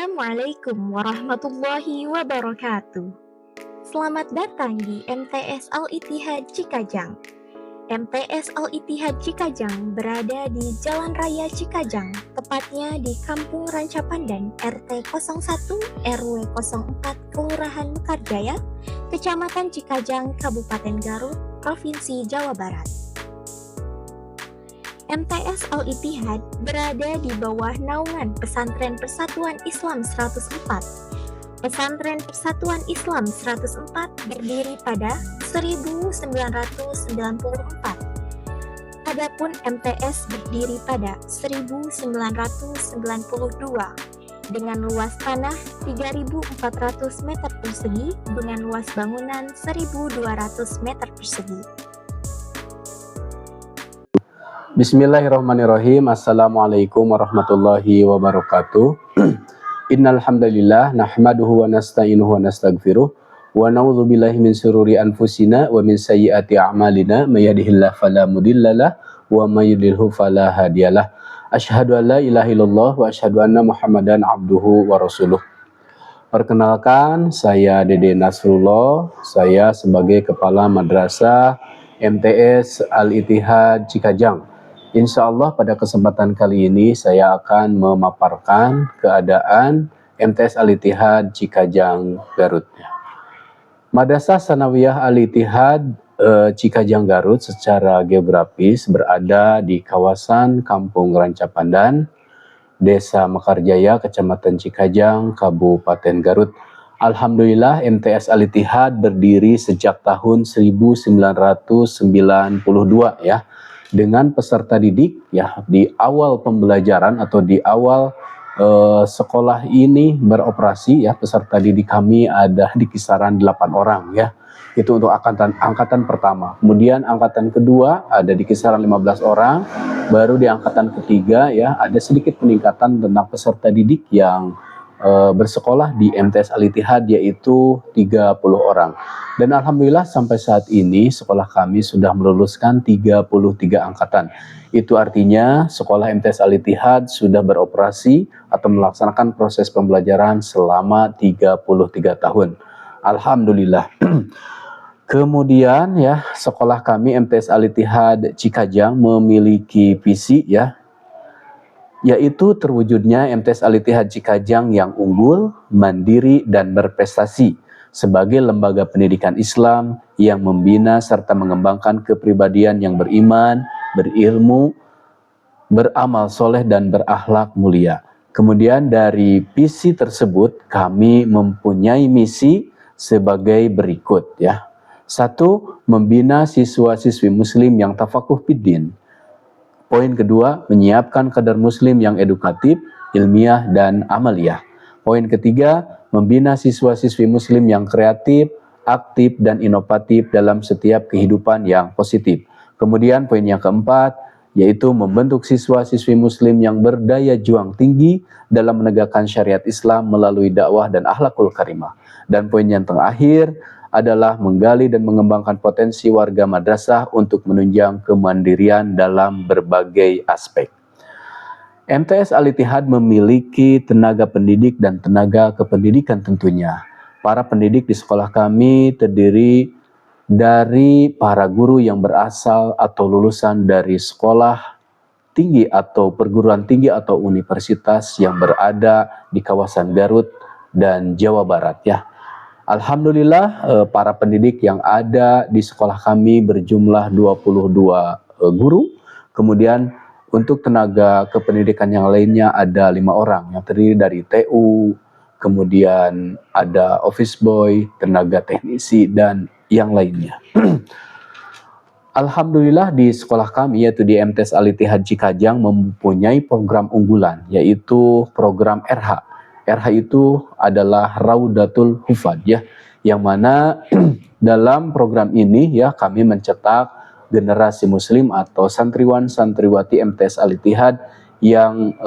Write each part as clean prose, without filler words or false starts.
Assalamualaikum warahmatullahi wabarakatuh. Selamat datang di MTS Al-Ittihad Cikajang. MTS Al-Ittihad Cikajang berada di Jalan Raya Cikajang, tepatnya di Kampung Rancapandan, RT 01 RW 04, Kelurahan Mekarjaya, Kecamatan Cikajang, Kabupaten Garut, Provinsi Jawa Barat. MTS Al-Ittihad berada di bawah naungan Pesantren Persatuan Islam 104. Pesantren Persatuan Islam 104 berdiri pada 1994. Adapun MTS berdiri pada 1992 dengan luas tanah 3.400 meter persegi dengan luas bangunan 1.200 meter persegi. Bismillahirrahmanirrahim. Assalamualaikum warahmatullahi wabarakatuh. Innal hamdalillah nahmaduhu wa nasta'inuhu wa nastaghfiruh wa na'udzu billahi min shururi anfusina wa min sayyiati a'malina may yahdihillahu fala mudhillalah wa may yudhlilhu fala hadiyalah. Asyhadu an la ilaha illallah wa asyhadu anna Muhammadan abduhu wa rasuluh. Perkenalkan, saya Dede Nasrullah. Saya sebagai Kepala Madrasah MTS Al-Ittihad Cikajang. Insya Allah pada kesempatan kali ini saya akan memaparkan keadaan MTS Al-Ittihad Cikajang Garut. Madrasah Tsanawiyah Al-Ittihad Cikajang Garut secara geografis berada di kawasan Kampung Rancapandan, Desa Mekarjaya, Kecamatan Cikajang, Kabupaten Garut. Alhamdulillah MTS Al-Ittihad berdiri sejak tahun 1992 ya. Dengan peserta didik ya di awal pembelajaran atau di awal sekolah ini beroperasi ya, peserta didik kami ada di kisaran 8 orang ya. Itu untuk angkatan pertama. Kemudian angkatan kedua ada di kisaran 15 orang. Baru di angkatan ketiga ya ada sedikit peningkatan tentang peserta didik yang bersekolah di MTS Al-Ittihad, yaitu 30 orang. Dan alhamdulillah sampai saat ini sekolah kami sudah meluluskan 33 angkatan. Itu artinya sekolah MTS Al-Ittihad sudah beroperasi atau melaksanakan proses pembelajaran selama 33 tahun. Alhamdulillah. Kemudian ya, sekolah kami MTS Al-Ittihad Cikajang memiliki visi ya, yaitu terwujudnya MTS Al-Ittihad Cikajang yang unggul, mandiri, dan berprestasi sebagai lembaga pendidikan Islam yang membina serta mengembangkan kepribadian yang beriman, berilmu, beramal soleh, dan berakhlak mulia. Kemudian dari visi tersebut kami mempunyai misi sebagai berikut ya. 1. Membina siswa-siswi muslim yang tafakuh fiddin. Poin kedua, menyiapkan kader muslim yang edukatif, ilmiah, dan amaliyah. Poin ketiga, membina siswa-siswi muslim yang kreatif, aktif, dan inovatif dalam setiap kehidupan yang positif. Kemudian poin yang keempat, yaitu membentuk siswa-siswi muslim yang berdaya juang tinggi dalam menegakkan syariat Islam melalui dakwah dan akhlakul karimah. Dan poin yang terakhir adalah menggali dan mengembangkan potensi warga madrasah untuk menunjang kemandirian dalam berbagai aspek. MTS Al-Ittihad memiliki tenaga pendidik dan tenaga kependidikan tentunya. Para pendidik di sekolah kami terdiri dari para guru yang berasal atau lulusan dari sekolah tinggi atau perguruan tinggi atau universitas yang berada di kawasan Garut dan Jawa Barat ya. Alhamdulillah para pendidik yang ada di sekolah kami berjumlah 22 guru. Kemudian untuk tenaga kependidikan yang lainnya ada 5 orang yang terdiri dari TU, kemudian ada office boy, tenaga teknisi, dan yang lainnya. Alhamdulillah di sekolah kami yaitu di MTS Al-Ittihad Cikajang mempunyai program unggulan yaitu program RH. RH itu adalah Raudatul Hufad ya, yang mana dalam program ini ya kami mencetak generasi muslim atau santriwan santriwati MTS Al-Ittihad yang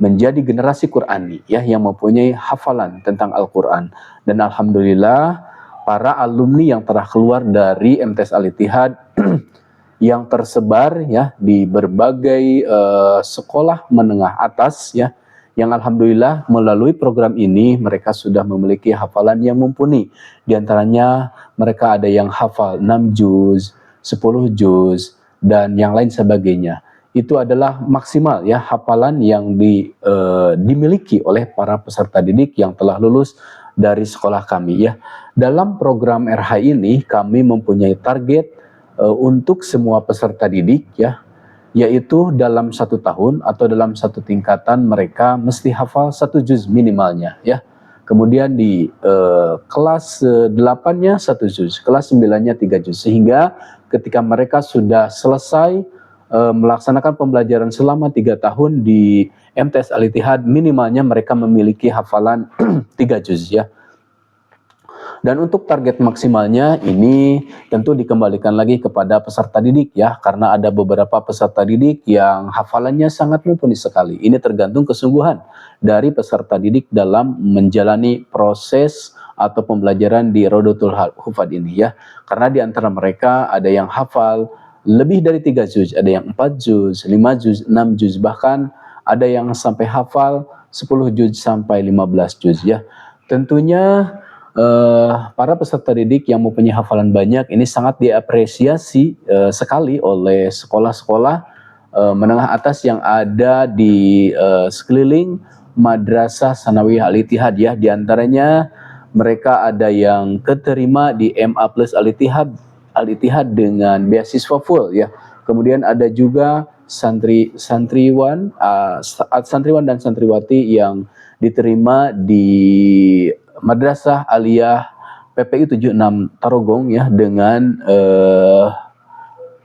menjadi generasi Qurani ya, yang mempunyai hafalan tentang Al-Qur'an. Dan alhamdulillah para alumni yang telah keluar dari MTS Al-Ittihad yang tersebar ya di berbagai sekolah menengah atas ya, yang alhamdulillah melalui program ini mereka sudah memiliki hafalan yang mumpuni. Di antaranya mereka ada yang hafal 6 juz, 10 juz, dan yang lain sebagainya. Itu adalah maksimal ya hafalan yang dimiliki oleh para peserta didik yang telah lulus dari sekolah kami ya. Dalam program RH ini kami mempunyai target untuk semua peserta didik ya, yaitu dalam 1 tahun atau dalam 1 tingkatan mereka mesti hafal 1 juz minimalnya ya. Kemudian di kelas 8-nya 1 juz, kelas 9-nya 3 juz, sehingga ketika mereka sudah selesai melaksanakan pembelajaran selama 3 tahun di MTS Al-Ittihad, minimalnya mereka memiliki hafalan 3 juz ya. Dan untuk target maksimalnya ini tentu dikembalikan lagi kepada peserta didik ya, karena ada beberapa peserta didik yang hafalannya sangat mumpuni sekali. Ini tergantung kesungguhan dari peserta didik dalam menjalani proses atau pembelajaran di Rodotul Hufad ini ya. Karena di antara mereka ada yang hafal lebih dari 3 juz, ada yang 4 juz, 5 juz, 6 juz, bahkan ada yang sampai hafal 10 juz sampai 15 juz ya. Tentunya para peserta didik yang mempunyai hafalan banyak ini sangat diapresiasi sekali oleh sekolah-sekolah menengah atas yang ada di sekeliling Madrasah Sanawiyah Al-Ittihad ya. Di antaranya mereka ada yang keterima di MA Plus Al-Ittihad dengan beasiswa full ya. Kemudian ada juga santriwan dan santriwati yang diterima di Madrasah Aliyah PPI 76 Tarogong ya dengan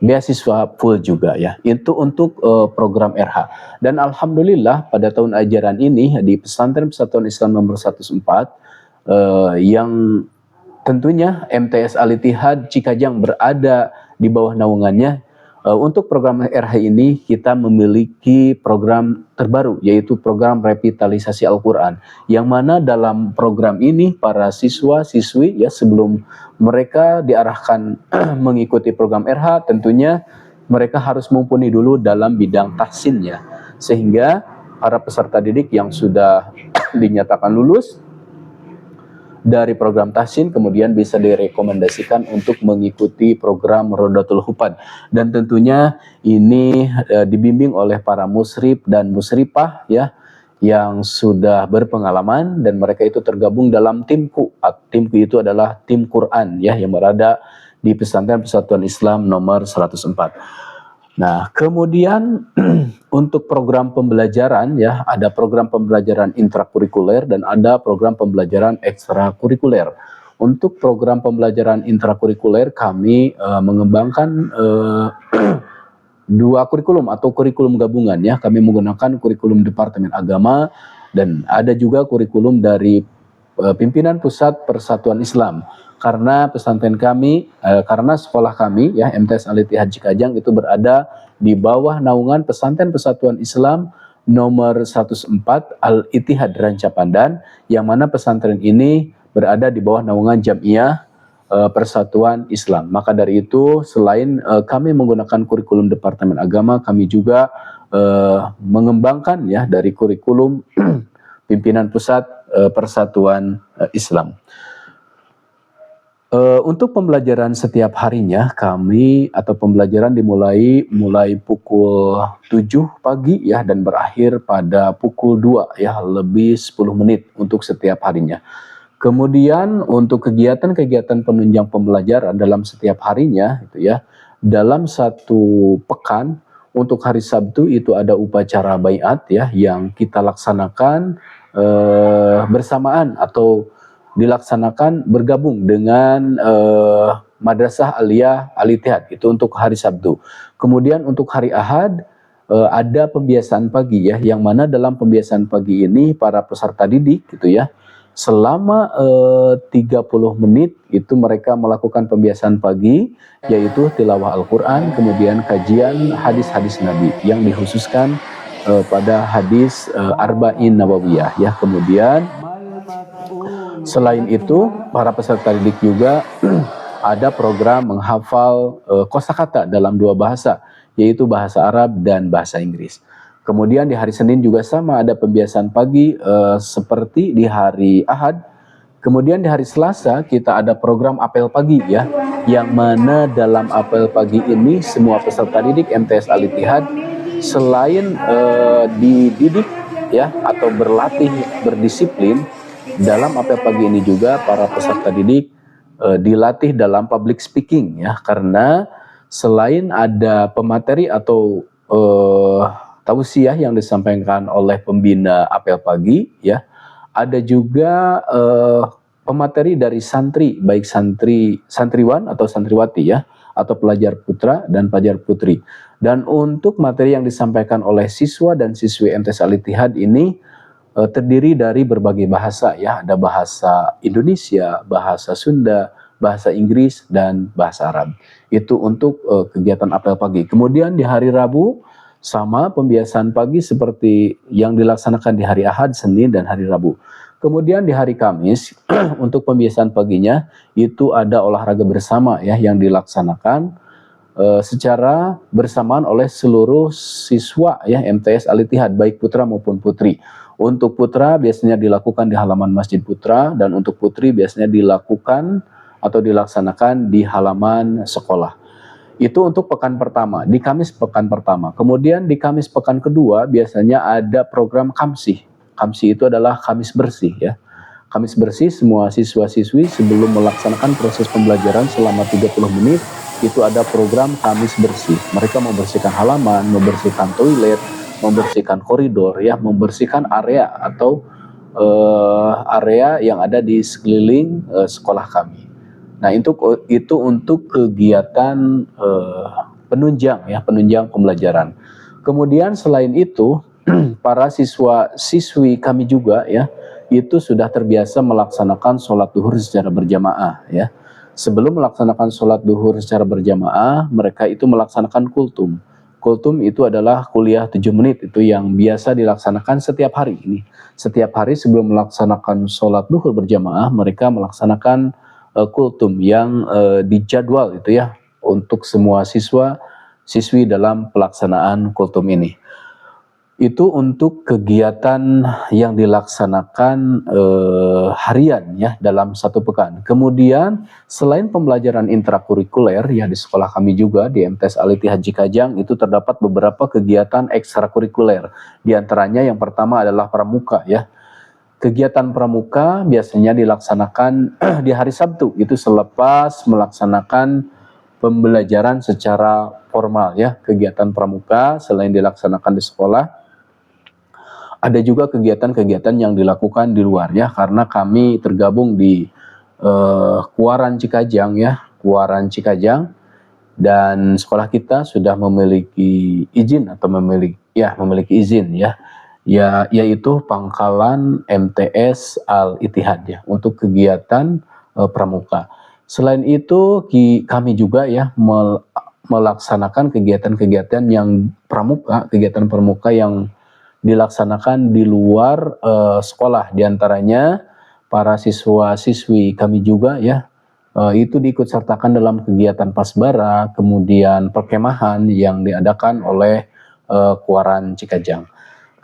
beasiswa full juga ya. Itu untuk program RH. Dan alhamdulillah pada tahun ajaran ini di Pesantren Persatuan Islam nomor 104 yang tentunya MTS Al-Ittihad Cikajang berada di bawah naungannya. Untuk program RH ini kita memiliki program terbaru, yaitu program revitalisasi Al-Quran, yang mana dalam program ini para siswa-siswi ya sebelum mereka diarahkan mengikuti program RH, tentunya mereka harus mumpuni dulu dalam bidang tahsinnya, sehingga para peserta didik yang sudah dinyatakan lulus dari program tahsin kemudian bisa direkomendasikan untuk mengikuti program Rodotul Hufad, dan tentunya ini dibimbing oleh para musrif dan musrifah ya yang sudah berpengalaman, dan mereka itu tergabung dalam timku. Timku itu adalah tim Quran ya yang berada di Pesantren Persatuan Islam nomor 104. Nah, kemudian untuk program pembelajaran ya, ada program pembelajaran intrakurikuler dan ada program pembelajaran ekstrakurikuler. Untuk program pembelajaran intrakurikuler kami mengembangkan 2 kurikulum atau kurikulum gabungan ya. Kami menggunakan kurikulum Departemen Agama dan ada juga kurikulum dari pimpinan Pusat Persatuan Islam. Karena pesantren kami, karena sekolah kami ya MTS Al-Ittihad Cikajang itu berada di bawah naungan Pesantren Persatuan Islam nomor 104 Al-Ittihad Rancapandan, yang mana pesantren ini berada di bawah naungan Jamiah Persatuan Islam. Maka dari itu selain kami menggunakan kurikulum Departemen Agama, kami juga mengembangkan ya dari kurikulum pimpinan Pusat Persatuan Islam. Untuk pembelajaran setiap harinya kami atau pembelajaran mulai pukul 7 pagi ya dan berakhir pada pukul 2 ya, lebih 10 menit untuk setiap harinya. Kemudian untuk kegiatan-kegiatan penunjang pembelajaran dalam setiap harinya itu ya, dalam 1 pekan untuk hari Sabtu itu ada upacara baiat ya yang kita laksanakan bersamaan atau dilaksanakan bergabung dengan Madrasah Aliyah Al-Ittihad, itu untuk hari Sabtu. Kemudian untuk hari Ahad ada pembiasaan pagi ya, yang mana dalam pembiasaan pagi ini para peserta didik gitu ya, selama 30 menit itu mereka melakukan pembiasaan pagi, yaitu tilawah Al-Quran, kemudian kajian hadis-hadis Nabi yang dikhususkan pada hadis Arba'in Nawawiyah ya. Kemudian selain itu, para peserta didik juga ada program menghafal kosakata dalam 2 bahasa, yaitu bahasa Arab dan bahasa Inggris. Kemudian di hari Senin juga sama, ada pembiasaan pagi seperti di hari Ahad. Kemudian di hari Selasa kita ada program apel pagi ya, yang mana dalam apel pagi ini semua peserta didik MTS Al-Ittihad selain dididik ya atau berlatih berdisiplin, dalam apel pagi ini juga para peserta didik dilatih dalam public speaking ya, karena selain ada pemateri atau tausiah yang disampaikan oleh pembina apel pagi ya, ada juga pemateri dari santri, baik santriwan atau santriwati ya, atau pelajar putra dan pelajar putri. Dan untuk materi yang disampaikan oleh siswa dan siswi MTS Al-Ittihad ini terdiri dari berbagai bahasa ya, ada bahasa Indonesia, bahasa Sunda, bahasa Inggris, dan bahasa Arab. Itu untuk kegiatan apel pagi. Kemudian di hari Rabu sama pembiasaan pagi seperti yang dilaksanakan di hari Ahad, Senin, dan hari Rabu. Kemudian di hari Kamis untuk pembiasaan paginya itu ada olahraga bersama ya yang dilaksanakan secara bersamaan oleh seluruh siswa ya MTS Al-Ittihad baik putra maupun putri. Untuk putra biasanya dilakukan di halaman Masjid Putra, dan untuk putri biasanya dilakukan atau dilaksanakan di halaman sekolah. Itu untuk pekan pertama, di Kamis pekan pertama. Kemudian di Kamis pekan kedua biasanya ada program Kamsih. Kamsih itu adalah Kamis bersih ya. Kamis bersih semua siswa-siswi sebelum melaksanakan proses pembelajaran selama 30 menit itu ada program Kamis bersih. Mereka membersihkan halaman, membersihkan toilet, membersihkan koridor ya, membersihkan area atau area yang ada di sekeliling sekolah kami. Nah, itu untuk kegiatan penunjang ya, penunjang pembelajaran. Kemudian selain itu, para siswa-siswi kami juga ya, itu sudah terbiasa melaksanakan sholat duhur secara berjamaah ya. Sebelum melaksanakan sholat duhur secara berjamaah, mereka itu melaksanakan kultum. Kultum itu adalah kuliah 7 menit, itu yang biasa dilaksanakan setiap hari ini. Setiap hari sebelum melaksanakan sholat duhur berjamaah, mereka melaksanakan kultum yang dijadwal itu ya untuk semua siswa-siswi dalam pelaksanaan kultum ini. Itu untuk kegiatan yang dilaksanakan harian ya dalam satu pekan. Kemudian selain pembelajaran intrakurikuler ya di sekolah kami juga di MTS Al-Ittihad Cikajang itu terdapat beberapa kegiatan ekstrakurikuler. Di antaranya yang pertama adalah pramuka ya. Kegiatan pramuka biasanya dilaksanakan di hari Sabtu, itu selepas melaksanakan pembelajaran secara formal ya. Kegiatan pramuka selain dilaksanakan di sekolah, ada juga kegiatan-kegiatan yang dilakukan di luar ya, karena kami tergabung di Kuaran Cikajang ya, Kuaran Cikajang, dan sekolah kita sudah memiliki izin atau memiliki izin ya. Ya, yaitu Pangkalan MTS Al-Ittihad ya untuk kegiatan pramuka. Selain itu kami juga ya melaksanakan kegiatan-kegiatan yang kegiatan pramuka yang dilaksanakan di luar sekolah. Di antaranya para siswa-siswi kami juga ya itu diikut sertakan dalam kegiatan pasbara, kemudian perkemahan yang diadakan oleh Kuaran Cikajang.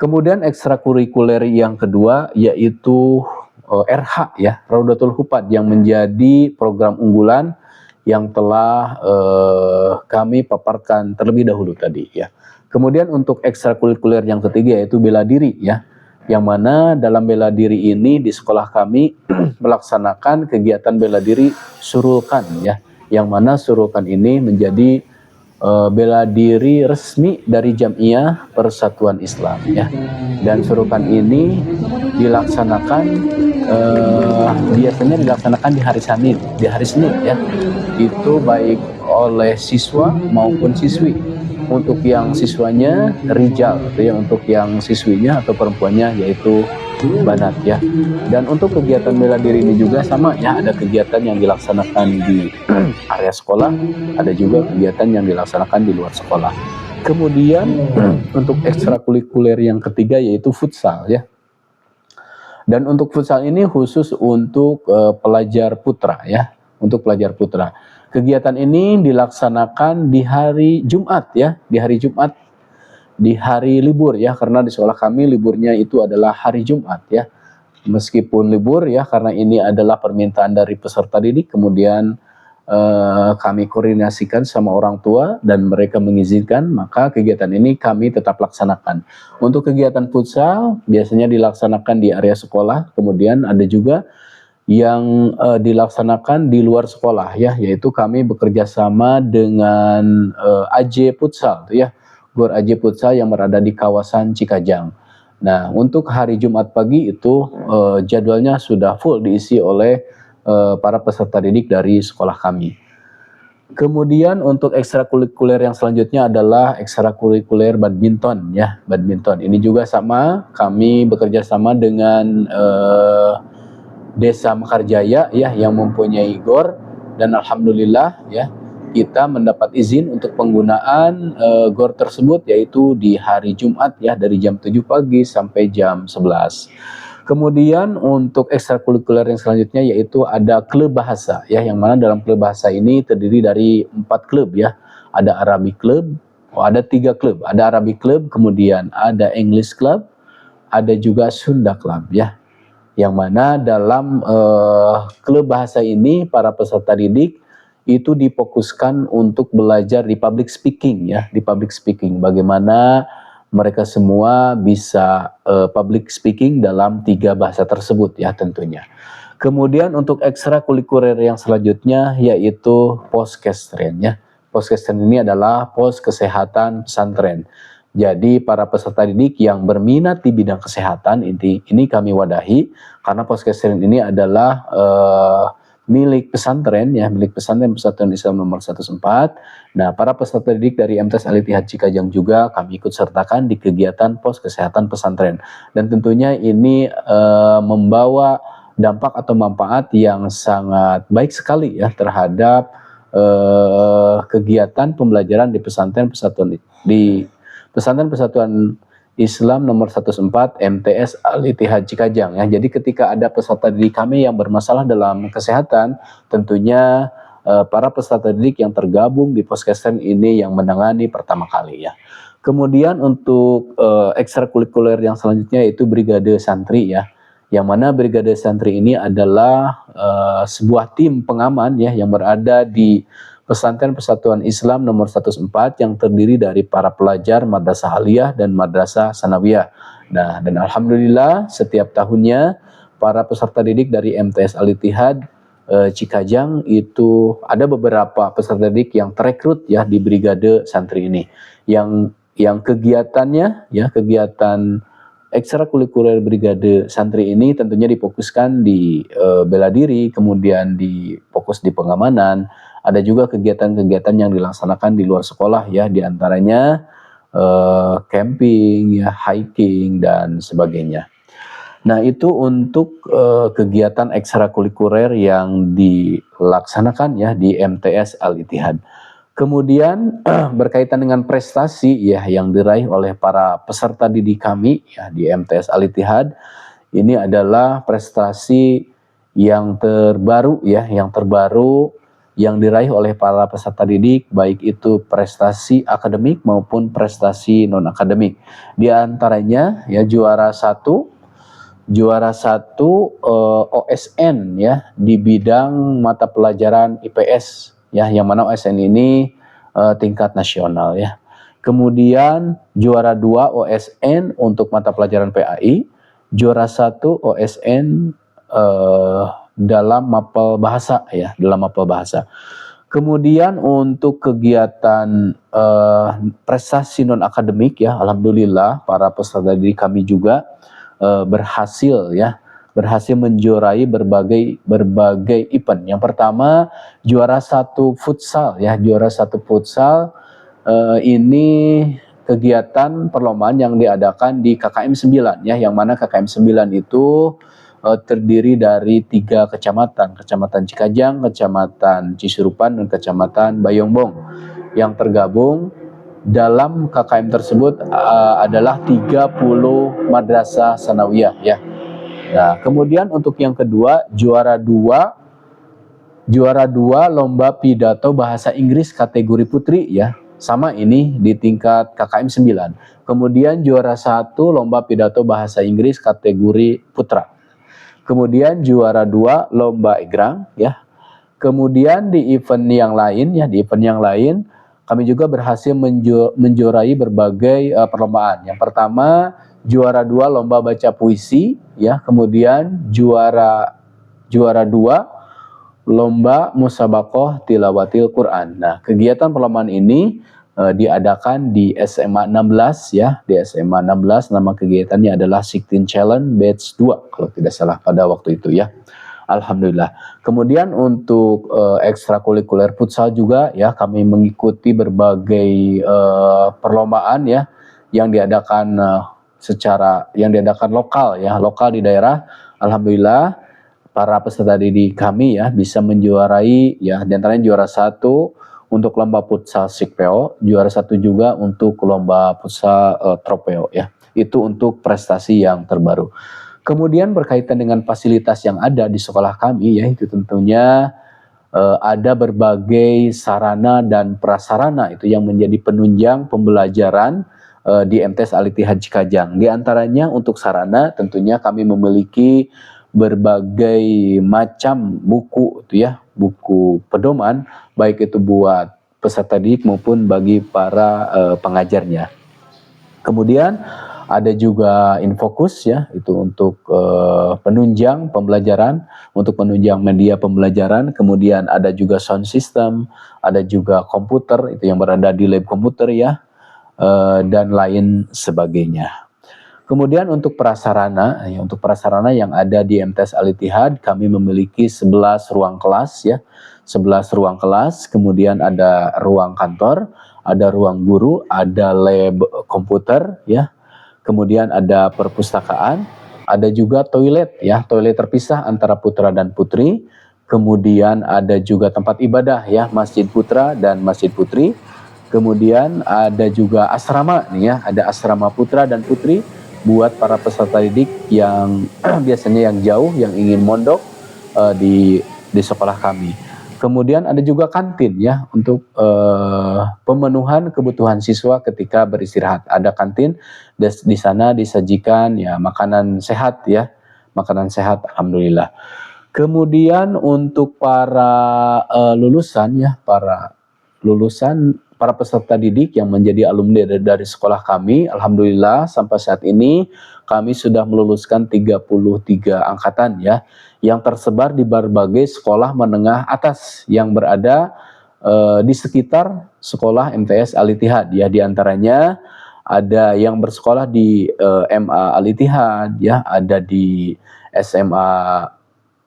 Kemudian ekstrakurikuler yang kedua yaitu RH ya, Raudatul Hufad, yang menjadi program unggulan yang telah kami paparkan terlebih dahulu tadi ya. Kemudian untuk ekstrakurikuler yang ketiga yaitu bela diri ya, yang mana dalam bela diri ini di sekolah kami melaksanakan kegiatan bela diri surulkan ya, yang mana surulkan ini menjadi bela diri resmi dari Jamiah Persatuan Islam ya. Dan surukan ini dilaksanakan biasanya dilaksanakan di hari Senin ya. Itu baik oleh siswa maupun siswi. Untuk yang siswanya rijal, itu ya, untuk yang siswinya atau perempuannya yaitu banat ya. Dan untuk kegiatan bela diri ini juga sama ya, ada kegiatan yang dilaksanakan di area sekolah, ada juga kegiatan yang dilaksanakan di luar sekolah. Kemudian untuk ekstrakurikuler yang ketiga yaitu futsal ya. Dan untuk futsal ini khusus untuk pelajar putra ya, untuk pelajar putra. Kegiatan ini dilaksanakan di hari Jumat ya, di hari Jumat di hari libur ya, karena di sekolah kami liburnya itu adalah hari Jumat ya. Meskipun libur ya, karena ini adalah permintaan dari peserta didik, kemudian kami koordinasikan sama orang tua dan mereka mengizinkan, maka kegiatan ini kami tetap laksanakan. Untuk kegiatan futsal biasanya dilaksanakan di area sekolah, kemudian ada juga yang dilaksanakan di luar sekolah ya, yaitu kami bekerja sama dengan AJ Futsal ya, Gor AJ Futsal yang berada di kawasan Cikajang. Nah, untuk hari Jumat pagi itu jadwalnya sudah full diisi oleh para peserta didik dari sekolah kami. Kemudian untuk ekstrakurikuler yang selanjutnya adalah ekstrakurikuler badminton ya, badminton. Ini juga sama, kami bekerja sama dengan Desa Mekarjaya ya yang mempunyai GOR, dan alhamdulillah ya kita mendapat izin untuk penggunaan GOR tersebut, yaitu di hari Jumat ya, dari jam 7 pagi sampai jam 11. Kemudian untuk ekstrakurikuler yang selanjutnya yaitu ada klub bahasa ya, yang mana dalam klub bahasa ini terdiri dari 4 klub ya. Ada Arabic Club, ada 3 klub, ada Arabic Club, kemudian ada English Club, ada juga Sunda Club ya. Yang mana dalam klub bahasa ini para peserta didik itu difokuskan untuk belajar di public speaking ya, di public speaking, bagaimana mereka semua bisa public speaking dalam 3 bahasa tersebut ya tentunya. Kemudian untuk ekstrakurikuler yang selanjutnya yaitu poskestren ya. Poskestren ini adalah pos kesehatan pesantren. Jadi para peserta didik yang berminat di bidang kesehatan ini kami wadahi, karena poskestren ini adalah milik pesantren ya, milik pesantren Persatuan Islam nomor 104. Nah, para peserta didik dari MTS Al-Ittihad Cikajang juga kami ikut sertakan di kegiatan pos kesehatan pesantren. Dan tentunya ini membawa dampak atau manfaat yang sangat baik sekali ya terhadap kegiatan pembelajaran di pesantren Persatuan Islam nomor 104 MTS Al-Ittihad Cikajang ya. Jadi ketika ada peserta didik kami yang bermasalah dalam kesehatan, tentunya para peserta didik yang tergabung di poskestren ini yang menangani pertama kali ya. Kemudian untuk ekstrakurikuler yang selanjutnya yaitu Brigade Santri ya. Yang mana Brigade Santri ini adalah sebuah tim pengaman ya yang berada di Pesantren Persatuan Islam nomor 104 yang terdiri dari para pelajar Madrasah Aliyah dan Madrasah Sanawiyah. Nah, dan alhamdulillah setiap tahunnya para peserta didik dari MTS Al-Ittihad Cikajang itu ada beberapa peserta didik yang terekrut ya di Brigade Santri ini. Yang kegiatannya ya, kegiatan ekstrakurikuler Brigade Santri ini tentunya difokuskan di bela diri, kemudian difokus di pengamanan. Ada juga kegiatan-kegiatan yang dilaksanakan di luar sekolah ya, diantaranya camping, ya, hiking dan sebagainya. Nah, itu untuk kegiatan ekstrakurikuler yang dilaksanakan ya di MTS Al-Ittihad. Kemudian berkaitan dengan prestasi ya yang diraih oleh para peserta didik kami ya di MTS Al-Ittihad, ini adalah prestasi yang terbaru ya, yang diraih oleh para peserta didik, baik itu prestasi akademik maupun prestasi non akademik. Di antaranya ya juara satu OSN ya di bidang mata pelajaran IPS ya, yang mana OSN ini tingkat nasional ya. Kemudian juara 2 OSN untuk mata pelajaran PAI, juara 1 OSN dalam mapel bahasa ya, dalam mapel bahasa. Kemudian untuk kegiatan prestasi non akademik ya, alhamdulillah para peserta didik kami juga berhasil menjuarai berbagai event. Yang pertama juara 1 futsal ya, juara 1 futsal ini kegiatan perlombaan yang diadakan di KKM 9 ya, yang mana KKM 9 itu terdiri dari 3 kecamatan, Kecamatan Cikajang, Kecamatan Cisurupan, dan Kecamatan Bayongbong. Yang tergabung dalam KKM tersebut adalah 30 madrasah sanawiyah ya. Nah, kemudian untuk yang kedua, juara 2 lomba pidato bahasa Inggris kategori putri ya. Sama ini di tingkat KKM 9. Kemudian juara 1 lomba pidato bahasa Inggris kategori putra. Kemudian juara 2 lomba egrang ya. Kemudian di event yang lain ya, di event yang lain kami juga berhasil menjuarai berbagai perlombaan. Yang pertama juara 2 lomba baca puisi ya, kemudian juara 2 lomba musabaqah tilawatil Quran. Nah, kegiatan perlombaan ini diadakan di SMA 16 ya, di SMA 16 nama kegiatannya adalah 16 Challenge Batch 2 kalau tidak salah pada waktu itu ya. Alhamdulillah. Kemudian untuk ekstrakurikuler futsal juga ya, kami mengikuti berbagai perlombaan ya yang diadakan yang diadakan lokal ya, lokal di daerah. Alhamdulillah para peserta didik kami ya bisa menjuarai ya, diantaranya juara 1 untuk lomba futsal Sikpeo, juara 1 juga untuk lomba futsal Tropeo ya. Itu untuk prestasi yang terbaru. Kemudian berkaitan dengan fasilitas yang ada di sekolah kami ya, itu tentunya ada berbagai sarana dan prasarana itu yang menjadi penunjang pembelajaran di MTS Al-Ittihad Cikajang. Di antaranya untuk sarana tentunya kami memiliki berbagai macam buku itu ya, buku pedoman baik itu buat peserta didik maupun bagi para pengajarnya. Kemudian ada juga Infokus ya, itu untuk penunjang pembelajaran, untuk penunjang media pembelajaran. Kemudian ada juga sound system, ada juga komputer itu yang berada di lab komputer ya, dan lain sebagainya. Kemudian untuk prasarana, ya, untuk prasarana yang ada di MTS Al-Ittihad kami memiliki 11 ruang kelas ya, 11 ruang kelas, kemudian ada ruang kantor, ada ruang guru, ada lab komputer ya. Kemudian ada perpustakaan, ada juga toilet ya, toilet terpisah antara putra dan putri. Kemudian ada juga tempat ibadah ya, Masjid Putra dan Masjid Putri. Kemudian ada juga asrama nih ya, ada asrama putra dan putri buat para peserta didik yang biasanya yang jauh, yang ingin mondok di sekolah kami. Kemudian ada juga kantin ya untuk pemenuhan kebutuhan siswa ketika beristirahat. Ada kantin di sana disajikan ya makanan sehat ya, makanan sehat alhamdulillah. Kemudian untuk para lulusan ya, para peserta didik yang menjadi alumni dari sekolah kami, alhamdulillah sampai saat ini kami sudah meluluskan 33 angkatan ya, yang tersebar di berbagai sekolah menengah atas yang berada di sekitar sekolah MTS Al-Ittihad ya, diantaranya ada yang bersekolah di MA Al-Ittihad ya, ada di SMA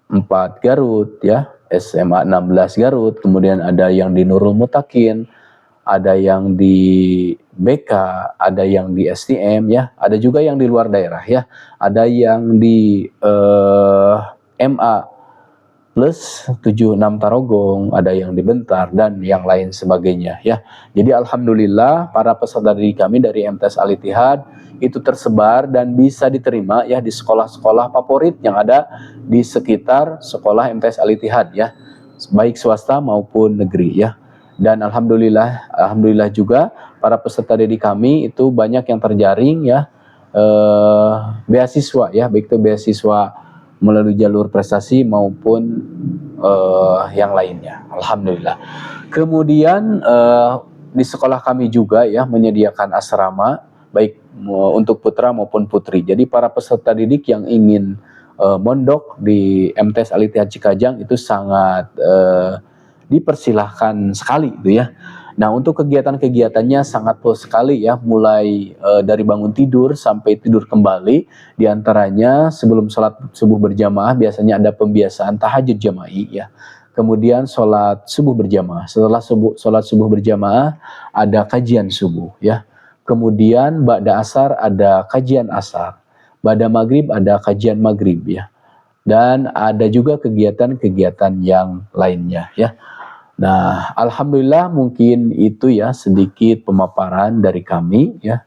4 Garut ya, SMA 16 Garut, kemudian ada yang di Nurul Mutakin, ada yang di BK, ada yang di STM ya, ada juga yang di luar daerah ya, ada yang di MA plus 76 Tarogong, ada yang di Bentar dan yang lain sebagainya ya. Jadi alhamdulillah para peserta didik kami dari MTS Al-Ittihad itu tersebar dan bisa diterima ya di sekolah-sekolah favorit yang ada di sekitar sekolah MTS Al-Ittihad ya, baik swasta maupun negeri ya. Dan alhamdulillah juga para peserta didik kami itu banyak yang terjaring ya, beasiswa ya, baik itu beasiswa melalui jalur prestasi maupun yang lainnya, alhamdulillah. Kemudian di sekolah kami juga ya menyediakan asrama baik untuk putra maupun putri. Jadi para peserta didik yang ingin mondok di MTS Al-Ittihad Cikajang itu sangat dipersilahkan sekali gitu ya. Nah untuk kegiatan-kegiatannya sangat full sekali ya, mulai dari bangun tidur sampai tidur kembali. Di antaranya sebelum sholat subuh berjamaah biasanya ada pembiasaan tahajud jama'i ya. Kemudian sholat subuh berjamaah. Setelah sholat subuh berjamaah ada kajian subuh ya. Kemudian ba'da asar ada kajian asar. Ba'da maghrib ada kajian maghrib ya. Dan ada juga kegiatan-kegiatan yang lainnya ya. Nah, alhamdulillah mungkin itu ya sedikit pemaparan dari kami ya,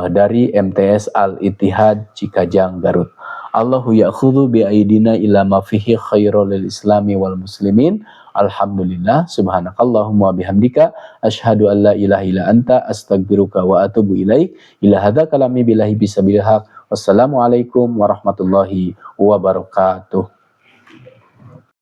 dari MTS Al-Ittihad Cikajang Garut. Allahu ya'khudhu bi'aidina ila ma fihi khairul lil islami wal muslimin. Alhamdulillah, subhanakallahumma bihamdika, asyhadu an la ilaha illa anta, astaghfiruka wa atubu ilaik. Ila hadza kalami billahi bisabilillah. Wassalamualaikum warahmatullahi wabarakatuh.